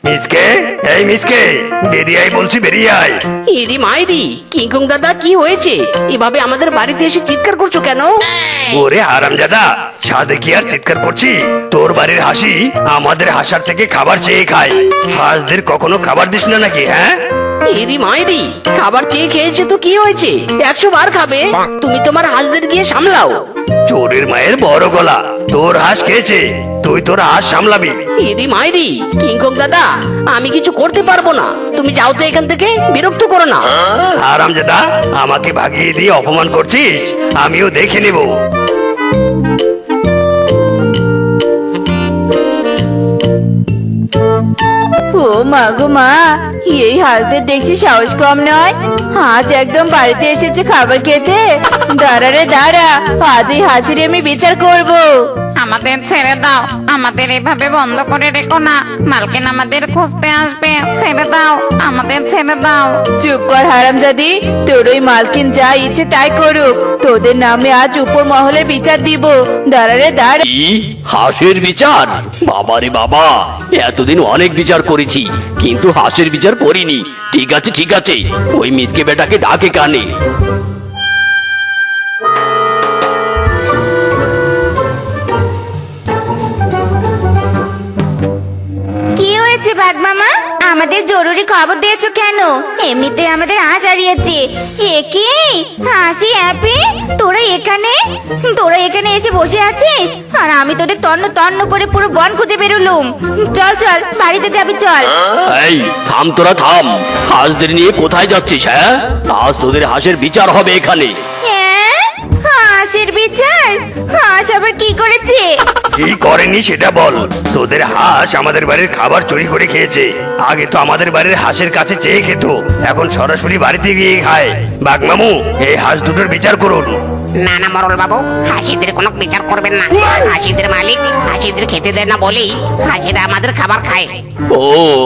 মিসকে, এই মিসকে, বেরিয়ে আয় বলছি, বেরিয়ে আয়। ইরি মাইরি, কিংকং দাদা কি হয়েছে? এভাবে আমাদের বাড়িতে এসে চিৎকার করছো কেন? ওরে হারামজাদা, সাধে কি আর চিৎকার করছি? তোর বাড়ির হাসি আমাদের হাসার থেকে খাবার চেয়ে খায়। হাঁসদের কখনো খাবার দিস না নাকি? হ্যাঁ, ইরি মাইরি, খাবার চেয়ে খেয়েছে তো কি হয়েছে? 100 বার খাবে। তুমি তোমার হাঁসদের গিয়ে সামলাও। চোরের মায়ের বড় গলা, তোর হাঁস খেয়েছে, তুই তোর হাঁস সামলাবি। ইরি মাইরি, কিংকং দাদা, আমি কিছু করতে পারবো না। তুমি যাও তো এখান থেকে, বিরক্ত করো না। হারামজাদা, আমাকে ভাগিয়ে দিয়ে অপমান করছিস? আমিও দেখে নেব। ও মা গো মা, এই হাঁসদের দেখছি সাহস কম নয়। হাঁস একদম বাড়িতে এসেছে খাবার খেতে। দাঁড়া রে দাঁড়া, আজ এই হাসির আমি বিচার করব। আমাদের ছেড়ে দাও, আমাদের এভাবে বন্ধ করে রেখো না। মালকিন আমাদের খুঁজতে আসবে, ছেড়ে দাও, আমাদের ছেড়ে দাও। চুপ কর হারামজাদি, তোর ওই মালকিন যা ইচ্ছে তাই করুক। তোদের নামে আজ উপর মহলে বিচার দিব। দাঁড়া রে দাঁড়া। কি হাঁসের বিচার? বাবারে বাবা, এতদিন অনেক বিচার করেছি, কিন্তু হাঁসের বিচার করিনি। ঠিক আছে ঠিক আছে, ওই মিসকে বেটাকে ডাকে কানে। কি হয়েছে বাঘ মামা? আমাদের জরুরি খবর দিয়েছো কেন? এমনিতে আমাদের হাঁস হারিয়েছে। এ কি হাসি হ্যাপি, তোরা এখানে এসে বসে আছিস, আর আমি তোদের তন্ন তন্ন করে পুরো বন খুঁজে বেরোলুম। চল চল, বাড়িতে যাবি চল। এই থাম, তোরা থাম। হাঁসদের নিয়ে কোথায় যাচ্ছিস? হ্যাঁ, আজ তোদের হাঁসের বিচার হবে এখানে। হ্যাঁ, হাঁসের বিচার? হাঁস আবার কি করেছে? কি করেনি সেটা বল। তোদের হাঁস আমাদের বাড়ির খাবার চুরি করে খেয়েছে। আগে তো আমাদের বাড়ির হাঁসের কাছে চেয়ে খেত, এখন সরাসরি বাড়িতে গিয়ে খায়। বাঘ মামু, এই হাঁস দুটোর বিচার করুন। না না মরল বাবু, হাসিদের কোনো বিচার করবেন না। হাসিদের মালিক হাসিদের খেতে দেয় না বলেই হাসিরা আমাদের খাবার খায়। ও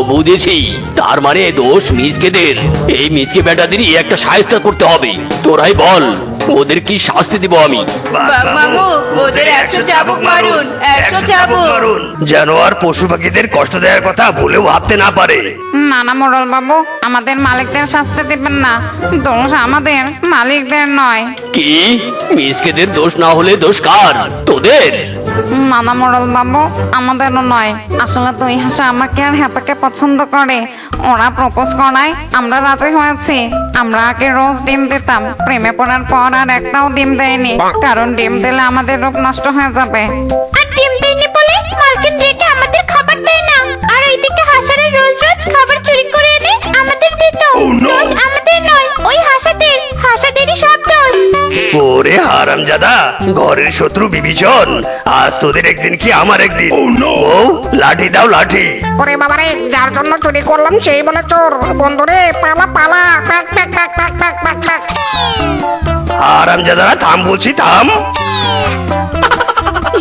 বুঝেছি, তার মানে দোষ মিসকেদের। এই মিসকে বেটাদেরই একটা সাহায্য করতে হবে। তোরাই বল, ওদের কি শাস্তি দিব আমি? বাঘ মামু, ওদের 100 চাবুক মারুন, 100 চাবুক। মারুন, যেন আর পশু পাখিদের কষ্ট দেওয়ার কথা বলেও ভাবতে না পারে। না না মোড়ল বাবু, আমাদের মালিকদের শাস্তি দিবেন না। দোষ আমাদের, মালিকদের নয়। কি মিসকেদের দোষ না হলে দোষ কার? তোদের? না না মোড়ল বাবু, আমাদেরও নয়। আসলে তুই হাসা আমাকে আর হ্যাপাকে পছন্দ করে। ওরা প্রপোজ করায় আমরা রাজি হয়েছি। আমরা আগে রোজ ডিম দিতাম, প্রেমে পড়ার পর আর একটাও ডিম দেয়নি, কারণ ডিম দিলে আমাদের রোগ নষ্ট হয়ে যাবে। আর ডিম দেয়নি বলে মালকিন রেখে আমাদের খাবার দেয় না, আর এইদিকে হাসারে রোজ রোজ খাবার চুরি করে এনে আমাদের দিত। দোষ আমাদের নয়, ওই হাসাদেরই সব দোষ। ওরে হারামজাদা, ঘরের শত্রু বিভীষণ, আজ তোদের একদিন কি আমার একদিন। ও লাঠি দাও, লাঠি। ওরে বাবারে, যার জন্য চুরি করলাম সেই বলে চোর। বন্ধুরে পালা পালা, প্যাক প্যাক প্যাক প্যাক প্যাক প্যাক প্যাক। হারামজাদারা থাম বলছি, থাম।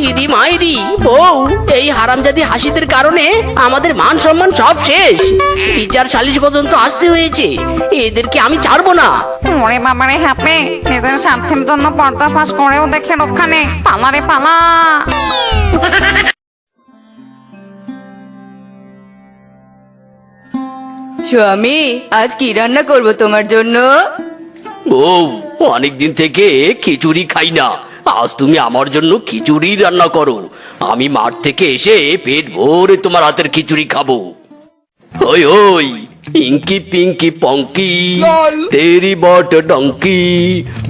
ইরি মাইরি, বউ, এই হারামজাদি হাসিদের কারণে আমাদের মান সম্মান সব শেষ। বিচার সালিশ পর্যন্ত আসতে হয়েছে। এদেরকে আমি ছাড়বো না। ওরে বাবারে হ্যাপে, নিজের স্বার্থের জন্য পর্দা ফাঁস করেও দেখে রক্ষানে। পালা রে পালা। স্বামী, আজ কি রান্না করব তোমার জন্য? বউ, অনেকদিন থেকে খিচুড়ি খাই না, আজ তুমি আমার জন্য খিচুড়ি রান্না করো। আমি মাঠ থেকে এসে পেট ভরে তোমার হাতের খিচুড়ি খাবো। ওই ওই, ইঙ্কি পিঙ্কি পঙ্কি, তেরি বট donkey,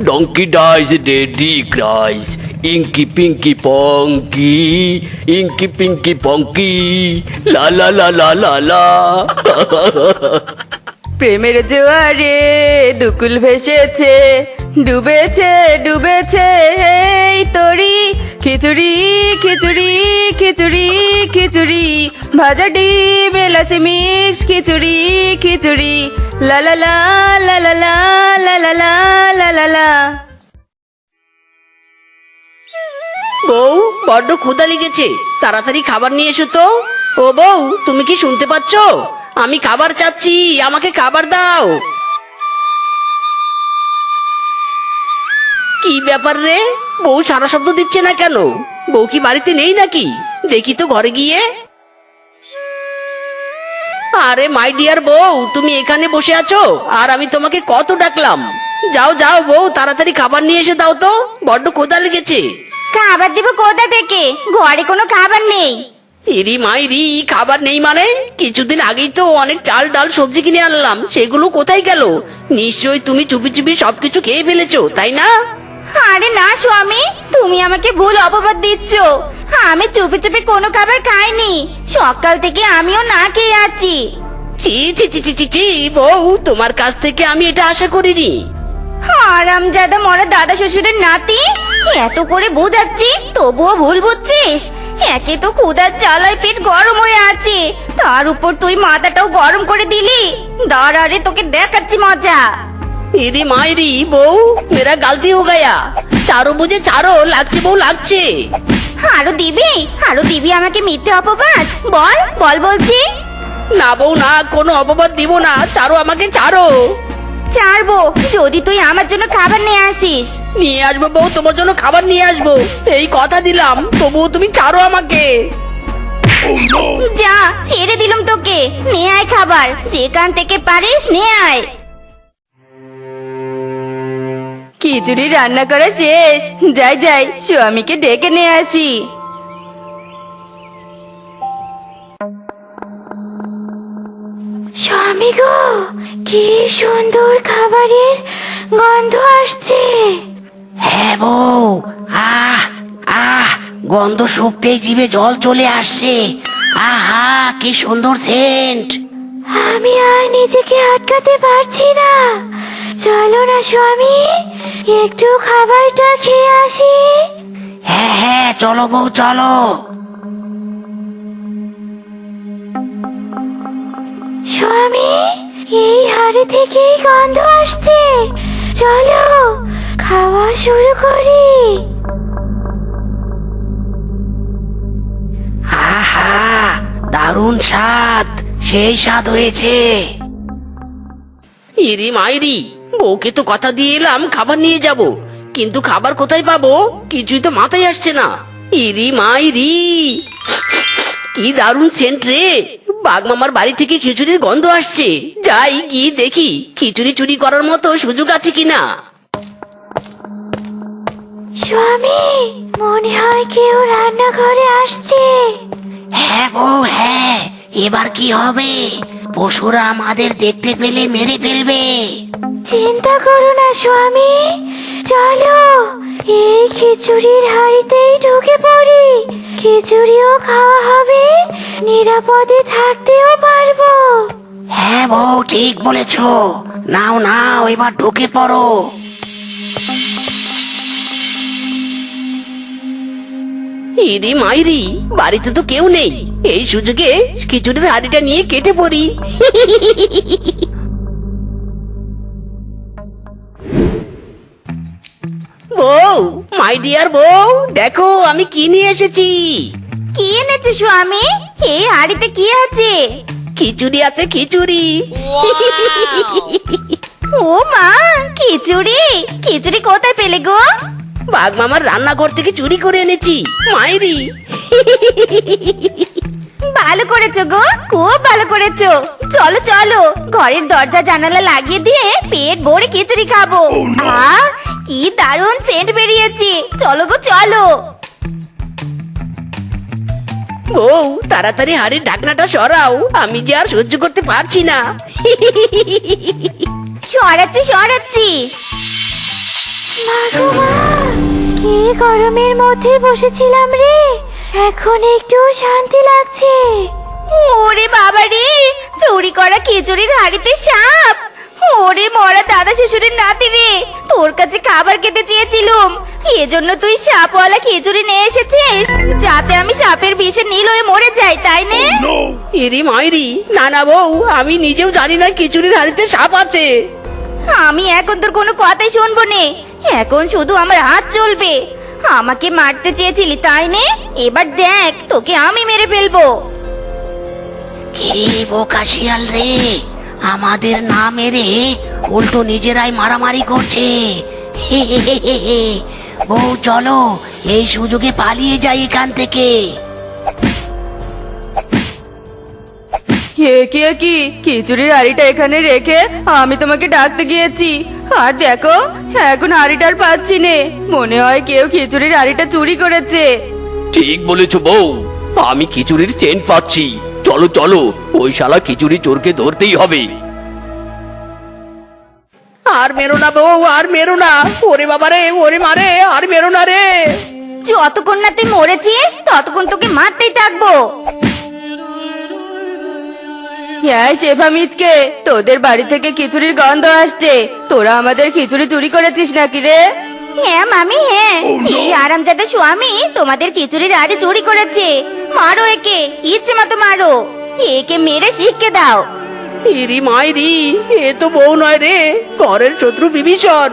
donkey dies daddy cries, inky pinky ponky, inky pinky ponky, la la la la la লা। প্রেমের জোয়ারে দুকুল ভেসেছে, ডুবেছে ডুবেছে এই তরি। খিচুড়ি খিচুড়ি খিচুড়ি খিচুড়ি, ভাজা ডিম এলাচি মিক্স খিচুড়ি খিচুড়ি, লা la la la la la la la la la la লা। বউ, বড্ড ক্ষুধা লেগেছে, তাড়াতাড়ি খাবার নিয়ে এসো তো। ও বউ, তুমি কি শুনতে পাচ্ছ? আমি খাবার চাচ্ছি, আমাকে খাবার দাও। কি ব্যাপার রে, বউ সারা শব্দ দিচ্ছে না কেন? বউ কি বাড়িতে নেই নাকি? দেখি তো ঘরে গিয়ে। আরে মাই ডিয়ার বউ, তুমি এখানে বসে আছো আর আমি তোমাকে কত ডাকলাম। যাও যাও বউ, তাড়াতাড়ি খাবার নিয়ে এসে দাও তো, বড্ড ক্ষুধা লেগেছে। খাবার দিব কোথা থেকে? ঘরে কোনো খাবার নেই। ইরি মাইরি, খাবার নেই মানে? কিছুদিন আগেই তো অনেক চাল ডাল সবজি কিনে আনলাম, সেগুলো কোথায় গেল? নিশ্চয়ই তুমি চুপি চুপি সবকিছু খেয়ে ফেলেছো, তাই না? আরে না স্বামী, তুমি আমাকে ভুল অপবাদ দিচ্ছ। আমি চুপি চুপি কোনো খাবার খাইনি। সকাল থেকে আমিও না খেয়ে আছি। ছি ছি ছি ছি ছি ছি, বউ তোমার কাছ থেকে আমি এটা আশা করিনি। হারামজাদা মরা দাদা শ্বশুরের নাতি, এত করে বোঝাচ্ছি তবুও ভুল বুঝছিস। একে তো ক্ষুধার জ্বালায় পেট গরম হয়ে আছে, তার উপর তুই মাথাটাও গরম করে দিলি। দাঁড়া রে, তোকে দেখাচ্ছি মজা। ইরি মাইরি বউ, মেরা গলতি হো গয়া। চারো মুঝে চারো, লাগছে বউ লাগছে। আরো দিবি আমাকে মিথ্যে অপবাদ? বল বল বলছি। না বউ না, কোনো অপবাদ দিব না, চারো আমাকে চারো। ছাড়বো যদি তুই আমার জন্য খাবার নিয়ে আসিস। নিয়ে আসবো বউ, তোমার জন্য খাবার নিয়ে আসবো, এই কথা দিলাম। তবুও তুমি ছাড়ো আমাকে। যা, ছেড়ে দিলাম তোকে। নিয়ে আয় খাবার, যেখান থেকে পারিস নিয়ে আয়। খিচুড়ি রান্না করা শেষ, যাই যাই স্বামীকে ডেকে নিয়ে আসি। স্বামী গো, কি সুন্দর খাবারের গন্ধ আসছে। হ্যাঁ বউ, আহ আহ, গন্ধ শুকতেই জিভে জল চলে আসছে। আহা, কি সুন্দর সেন্ট। আমি আর নিজেকে আটকাতে পারছি না। চলো না স্বামী, একটু খাবারটা খেয়ে আসি। হ্যাঁ হ্যাঁ, চলো বউ চলো। স্বামী, এই হাড়ি থেকেই গন্ধ আসছে। চলো খাওয়া শুরু করি। আহা, দারুণ স্বাদ, সেই স্বাদ হয়েছে। ইরি মাইরি, বউকে তো কথা দিয়ে এলাম খাবার নিয়ে যাব, কিন্তু খাবার কোথায় পাবো কিছুই তো মাথায় আসছে না। ইরি মাইরি, কি দারুণ সেন্ট রে। বাগমামার বাড়ি থেকে খিচুড়ির গন্ধ আসছে, যাই গিয়ে দেখি খিচুড়ি চুরি করার মতো সুযোগ আছে কিনা। স্বামী, মনে হয় কেউ রান্নাঘরে আসছে। হ্যাঁ বউ হ্যাঁ, এবার কি হবে? পশুরা আমাদের দেখতে পেলে মেরে ফেলবে। চিন্তা করো না স্বামী, চলো এই খিচুড়ির হাড়িতেই ঢুকে পড়ি। খিচুড়িও খাওয়া হবে, নিরাপদে থাকতেও পারবো। হ্যাঁ বউ, ঠিক বলেছ। নাও নাও, এবার ঢুকে পড়ো। ইরি মাইরি, বাড়িতে তো কেউ নেই, এই সুযোগে খিচুড়ির হাড়িটা নিয়ে কেটে পড়ি। বউ, মাই ডিয়ার বউ, দেখো আমি কি নিয়ে এসেছি। কি এনেছো স্বামী? এই হাড়িতে কি আছে? খিচুড়ি আছে, খিচুড়ি। ও মা, খিচুড়ি! খিচুড়ি কোথায় পেলে গো? বাঘ মামার রান্নাঘর থেকে চুরি করে এনেছি মাইরি। ভালো করেছো গো, খুব ভালো করেছো। চলো চলো, ঘরের দরজা জানালা লাগিয়ে দিয়ে পেট ভরে খিচুড়ি খাবো। আহ, কি দারুণ সেন্ট বেরিয়েছে। চলো গো চলো। বউ, তাড়াতাড়ি হাড়ির ঢাকনাটা সরাও, আমি যে আর সহ্য করতে পারছি না। সরাচ্ছি সরাচ্ছি। কি গরমের মধ্যে বসেছিলাম রে, এখন একটু শান্তি লাগছে। ওরে বাবা রে, চুরি করা খিচুড়ির হাড়িতে সাপ। ওরে মরা দাদা শ্বশুরের নাতি রে, তোর কাছে খাবার খেতে চেয়েছিলাম, এজন্য তুই সাপওয়ালা খিচুড়ি নিয়ে এসেছিস, যাতে আমি সাপের বিষে নীল হয়ে মরে যাই, তাই নে? ইরি মাইরি, না না বউ, আমি নিজেও জানি না খিচুড়ির হাড়িতে সাপ আছে। আমি এখন তোর কোনো কথাই শুনবো নে, এখন শুধু আমার হাত চলবে। আমাকে মারতে চেয়েছিলি তাই নে, এবার দেখ তোকে আমি মেরে ফেলবো। কি বোকা শিয়াল রে, আমাদের না মেরে উল্টো নিজেরাই মারামারি করছে। বউ চলো, এই সুযোগে পালিয়ে যাই এখান থেকে। কি খিচুড়ির হাঁড়িটা এখানে রেখে আমি তোমাকে ডাকতে গিয়েছি, আর দেখো এখন হাঁড়িটা আর পাচ্ছি নে। মনে হয় কেউ খিচুড়ির হাঁড়িটা চুরি করেছে। ঠিক বলেছো বউ, আমি খিচুড়ির চেন পাচ্ছি। চলো চলো, ওই শালা খিচুড়ি চোরকে ধরতেই হবে। আর মেরো না বউ, আর মেরো না। ওরে বাবা রে, ওরে মারে, আর মেরো না রে। যতক্ষণ না তুই মরেছিস ততক্ষণ তোকে মারতেই থাকবো। হ্যাঁ শেফা মিচকে, তোদের বাড়ি থেকে খিচুড়ির গন্ধ আসছে। তোরা আমাদের খিচুড়ি চুরি করেছিস নাকি রে? হ্যাঁ মামি, হ্যাঁ, এই আরামজাদা স্বামী তোমাদের খিচুড়ির হাড়ি চুরি করেছে। মারো একে, ইচ্ছে মতো মারো, একে মেরে শিখকে দাও। ইরি মাইরি, এ তো বউ নয় রে, ঘরের শত্রু বিভীষণ।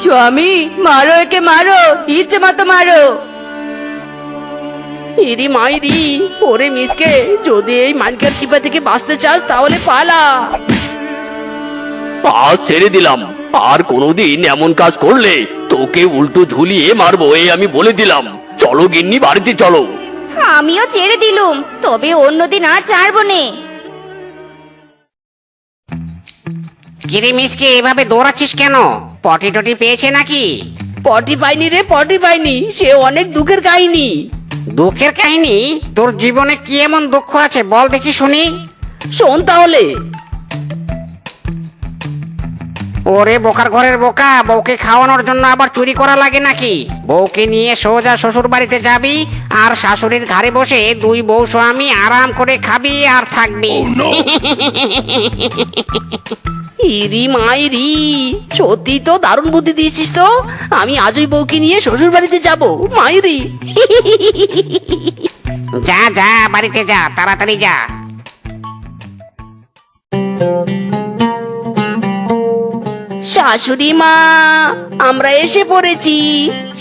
স্বামী মারো একে, মারো, ইচ্ছে মতো মারো। ইরি মাইরি, ওরে মিসকে, যদি এই মানকার চিপা থেকে বাঁচতে চাস তাহলে পালা। আজ ছেড়ে দিলাম, আর কোনোদিন এমন কাজ করলে তোকে উল্টো ঝুলিয়ে মারবো, এই আমি বলে দিলাম। চলো গিন্নি, বাড়িতে চলো। আমিও ছেড়ে দিলুম, তবে অন্যদিন আর ছাড়বো নে। কিরে মিসকে, এভাবে দৌড়াচ্ছিস কেন? পটি টটি পেয়েছে নাকি? পটি পাইনি রে, পটি পাইনি, সে অনেক দুঃখের কাহিনী। দুঃখের কাহিনী? তোর জীবনে কি এমন দুঃখ আছে বল দেখি শুনি। শোন তাহলে। ওরে বোকার ঘরের বোকা, বউকে খাওয়ানোর জন্য আবার চুরি করা লাগে নাকি? বউকে নিয়ে সোজা শ্বশুর বাড়িতে যাবি, আর শাশুড়ির ঘরে বসে দুই বউ স্বামী আরাম করে খাবি আর থাকবি। ইরি মাইরি, সত্যি তো দারুণ বুদ্ধি দিয়েছিস তো। আমি আজই বউকে নিয়ে শ্বশুর বাড়িতে যাবো, মাইরি। যা যা, বাড়িতে যা, তাড়াতাড়ি যা। শাশুড়ি মা, আমরা এসে পড়েছি।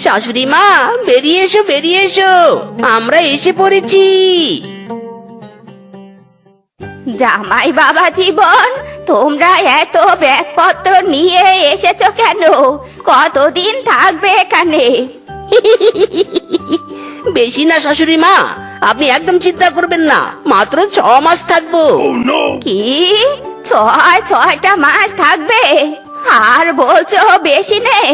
শাশুড়ি মা, বেরিয়ে এসো, বেরিয়ে এসো, আমরা এসে পড়েছি। জামাই বাবা জীবন, তোমরা এত ব্যাগপত্র নিয়ে এসেছো কেন? কতদিন থাকবে এখানে? বেশি না শাশুড়ি মা, আপনি একদম চিন্তা করবেন না, মাত্র 6 মাস থাকবো। কি 6টা মাস থাকবে? আর বলছো বেশি নেই?